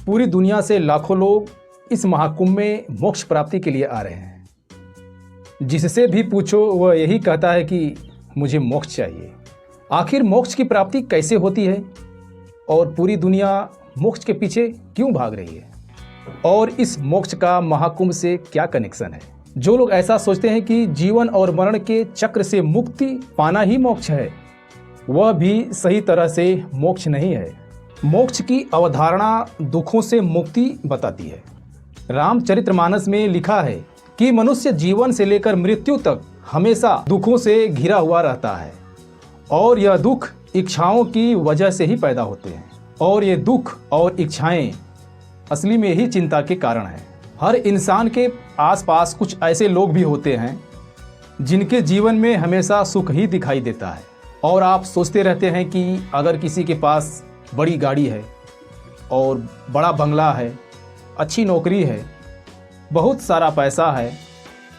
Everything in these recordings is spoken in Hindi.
पूरी दुनिया से लाखों लोग इस महाकुंभ में मोक्ष प्राप्ति के लिए आ रहे हैं। जिससे भी पूछो वह यही कहता है कि मुझे मोक्ष चाहिए। आखिर मोक्ष की प्राप्ति कैसे होती है और पूरी दुनिया मोक्ष के पीछे क्यों भाग रही है, और इस मोक्ष का महाकुंभ से क्या कनेक्शन है? जो लोग ऐसा सोचते हैं कि जीवन और मरण के चक्र से मुक्ति पाना ही मोक्ष है, वह भी सही तरह से मोक्ष नहीं है। मोक्ष की अवधारणा दुखों से मुक्ति बताती है। रामचरितमानस में लिखा है कि मनुष्य जीवन से लेकर मृत्यु तक हमेशा दुखों से घिरा हुआ रहता है, और यह दुख इच्छाओं की वजह से ही पैदा होते हैं, और ये दुख और इच्छाएं असली में ही चिंता के कारण हैं। हर इंसान के आसपास कुछ ऐसे लोग भी होते हैं जिनके जीवन में हमेशा सुख ही दिखाई देता है, और आप सोचते रहते हैं कि अगर किसी के पास बड़ी गाड़ी है और बड़ा बंगला है, अच्छी नौकरी है, बहुत सारा पैसा है,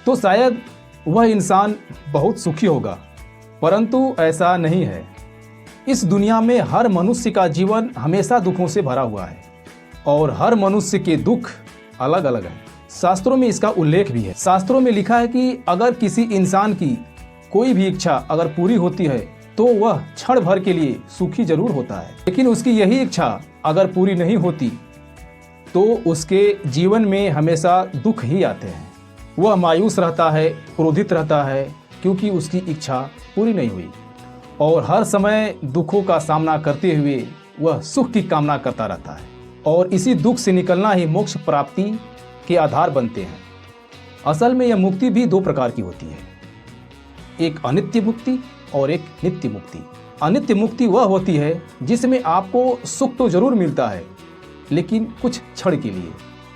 तो शायद वह इंसान बहुत सुखी होगा। परंतु ऐसा नहीं है। इस दुनिया में हर मनुष्य का जीवन हमेशा दुखों से भरा हुआ है, और हर मनुष्य के दुख अलग अलग हैं। शास्त्रों में इसका उल्लेख भी है। शास्त्रों में लिखा है कि अगर किसी इंसान की कोई भी इच्छा अगर पूरी होती है तो वह क्षण भर के लिए सुखी जरूर होता है, लेकिन उसकी यही इच्छा अगर पूरी नहीं होती तो उसके जीवन में हमेशा दुख ही आते हैं। वह मायूस रहता है, क्रोधित रहता है, क्योंकि उसकी इच्छा पूरी नहीं हुई, और हर समय दुखों का सामना करते हुए वह सुख की कामना करता रहता है, और इसी दुख से निकलना ही मोक्ष प्राप्ति के आधार बनते हैं। असल में यह मुक्ति भी दो प्रकार की होती है, एक अनित्य मुक्ति और एक नित्य मुक्ति। अनित्य मुक्ति वह होती है जिसमें आपको सुख तो जरूर मिलता है, लेकिन कुछ क्षण के लिए,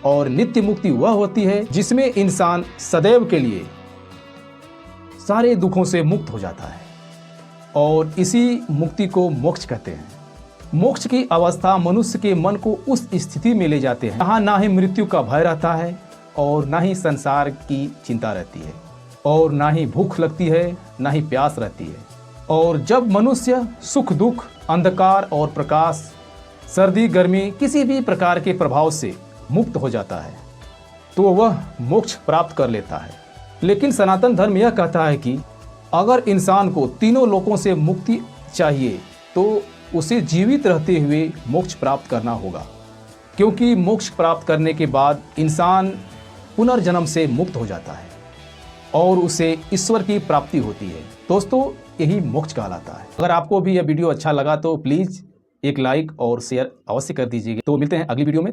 और नित्य मुक्ति वह होती है जिसमें इंसान सदैव के लिए सारे दुखों से मुक्त हो जाता है, और इसी मुक्ति को मोक्ष कहते हैं। मोक्ष की अवस्था मनुष्य के मन को उस स्थिति में ले जाते हैं जहाँ ना ही मृत्यु का भय रहता है, और ना ही संसार की चिंता रहती है, और ना ही भूख लगती है, ना ही प्यास रहती है। और जब मनुष्य सुख दुख, अंधकार और प्रकाश, सर्दी गर्मी, किसी भी प्रकार के प्रभाव से मुक्त हो जाता है तो वह मोक्ष प्राप्त कर लेता है। लेकिन सनातन धर्म यह कहता है कि अगर इंसान को तीनों लोकों से मुक्ति चाहिए तो उसे जीवित रहते हुए मोक्ष प्राप्त करना होगा, क्योंकि मोक्ष प्राप्त करने के बाद इंसान पुनर्जन्म से मुक्त हो जाता है और उसे ईश्वर की प्राप्ति होती है। दोस्तों, यही मोक्ष कहलाता है। अगर आपको भी यह वीडियो अच्छा लगा तो प्लीज़ एक लाइक और शेयर अवश्य कर दीजिएगा। तो मिलते हैं अगली वीडियो में।